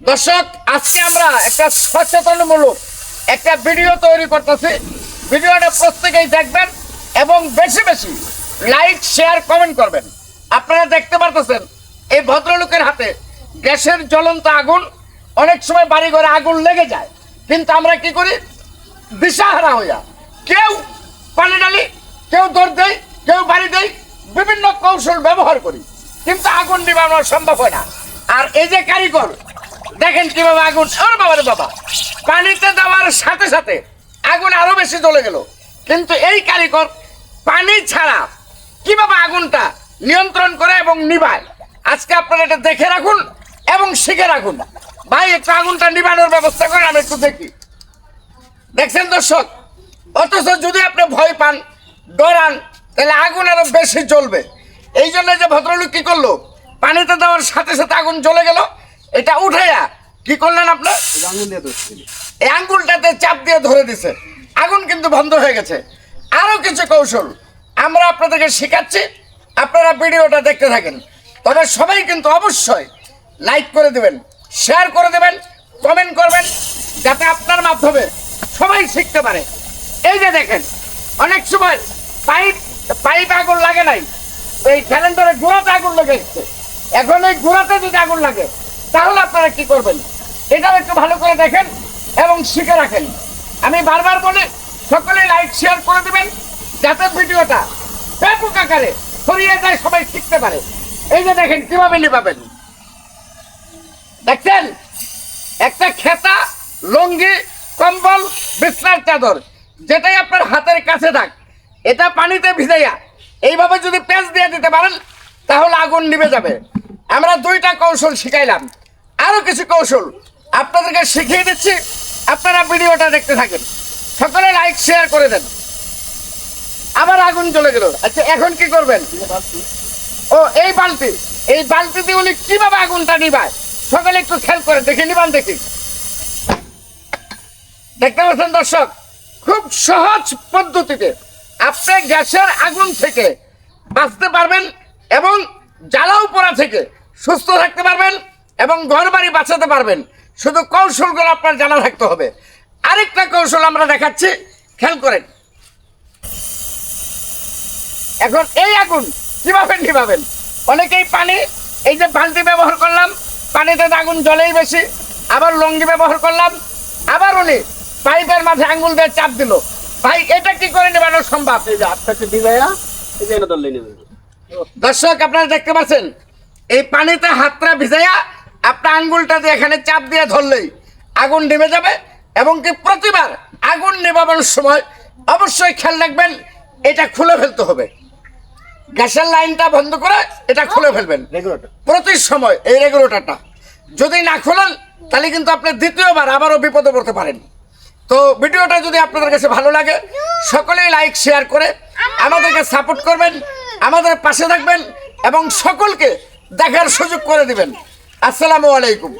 দর্শক, আজকে আমরা একটা সচেতনমূলক একটা ভিডিও তৈরি করতেছি। ভিডিওটা প্রত্যেকেই দেখবেন এবং বেশি বেশি লাইক, শেয়ার, কমেন্ট করবেন। আপনারা দেখতে পারতেছেন এই ভদ্রলোকের হাতে গ্যাসের জ্বলন্ত আগুন। অনেক সময় বাড়ি ঘরে আগুন লেগে যায়, কিন্তু আমরা কি করি? দিশাহারা হইয়া কেউ পানি ডালি, কেউ দৌড় দেয়, কেউ বাড়ি দেয়, বিভিন্ন কৌশল ব্যবহার করি, কিন্তু আগুন নিভানো সম্ভব হয় না। আর এই যে কারিগর, দেখেন কিভাবে আগুন, ওর বাবারে বাবা, পানিতে দেওয়ার সাথে সাথে আগুন আরো বেশি জ্বলে গেল। কিন্তু এই কারিগর পানি ছাড়া কিভাবে আগুনটা নিয়ন্ত্রণ করে এবং নিভায়, আজকে আপনারা এটা দেখে রাখুন এবং শিখে রাখুন। ভাই, একটু আগুনটা নিভানোর ব্যবস্থা করেন, আমি একটু দেখি। দেখছেন দর্শক, অথচ যদি আপনি ভয় পান, ডরান, তাহলে আগুন আরো বেশি জ্বলবে। এই জন্য যে ভদ্রলোক কি করলো, পানিতে দেওয়ার সাথে সাথে আগুন জ্বলে গেল। এটা উঠাইয়া কি করলেন আপনার? এই আঙ্গুলটাতে চাপ দিয়ে ধরে দিছে, আগুন কিন্তু বন্ধ হয়ে গেছে। আরো কিছু কৌশল আমরা আপনাদেরকে শেখাচ্ছি, আপনারা ভিডিওটা দেখতে থাকেন। তবে সবাই কিন্তু অবশ্যই লাইক করে দেবেন, শেয়ার করে দেবেন, কমেন্ট করবেন, যাতে আপনার মাধ্যমে সবাই শিখতে পারে। এই যে দেখেন, অনেক সময় পাইপ আগুন লাগে নাই, এই সিলিন্ডারের গোড়াতে আগুন লেগে এসছে। এখন এই গোড়াতে যদি আগুন লাগে, তাহলে আপনারা কি করবেন? এটাও একটু ভালো করে দেখেন এবং শিখে রাখেন। আমি বারবার বলি, সকলে লাইক শেয়ার করে দেবেন, যাতে ভিডিওটা ব্যাপক আকারে ছড়িয়ে যায়, সবাই শিখতে পারে। এই যে দেখেন কিভাবে নিভাবেন। দেখছেন, একটা খেতা, লুঙ্গি, কম্বল, বিছনার চাদর, যেটাই আপনার হাতের কাছে থাক, এটা পানিতে ভিজাইয়া এইভাবে যদি পেঁচ দিয়ে দিতে পারেন, তাহলে আগুন নিভে যাবে। আমরা দুইটা কৌশল শিখাইলাম, আরো কিছু কৌশল আপনাদেরকে শিখিয়ে দিচ্ছি। আপনারা ভিডিওটা দেখতে থাকেন, সকলে লাইক শেয়ার করে দেন। আবার আগুন জ্বলে গেল। আচ্ছা, এখন কি করবেন? ও, এই বালতি দিয়ে উনি কিভাবে আগুনটা নিভায়, সকলে একটু খেয়াল করে দেখে নিবান। দেখি, দেখতে পাচ্ছেন দর্শক, খুব সহজ পদ্ধতিতে আপনি গ্যাসের আগুন থেকে বাঁচতে পারবেন এবং জ্বালাও পোড়া থেকে সুস্থ থাকতে পারবেন এবং ঘর বাড়ি বাঁচাতে পারবেন। শুধু কৌশলগুলো আপনার জানা থাকতে হবে। আরেকটা কৌশল আমরা দেখাচ্ছি, খেয়াল করেন। এখন এই আগুন কিভাবে নিভাবেন? অনেকেই পানি, এই যে বালতি ব্যবহার করলাম, পানিতে আগুন জ্বলেই বেশি। আবার লুঙ্গি ব্যবহার করলাম, আবার উনি পাইপের মাঝে আঙ্গুল দিয়ে চাপ দিল। ভাই, এটা কি করে নেবানো সম্ভব? দর্শক, আপনারা দেখতে পাচ্ছেন, এই পানিতে হাতটা ভিজাইয়া আপনার আঙ্গুলটা দিয়ে এখানে চাপ দিয়ে ধরলেই আগুন নিভে যাবে। এবং কি প্রতিবার আগুন নেভানোর সময় অবশ্যই খেয়াল রাখবেন, এটা খুলে ফেলতে হবে। গ্যাসের লাইনটা বন্ধ করে এটা খুলে ফেলবেন প্রতি সময়। এই রেগুলেটরটা যদি না খোলেন, তাহলে কিন্তু আপনি দ্বিতীয়বার আবারও বিপদে পড়তে পারেন। তো ভিডিওটা যদি আপনাদের কাছে ভালো লাগে, সকলেই লাইক শেয়ার করে আমাদেরকে সাপোর্ট করবেন, আমাদের পাশে থাকবেন এবং সকলকে দেখার সুযোগ করে দিবেন। আসসালামু আলাইকুম।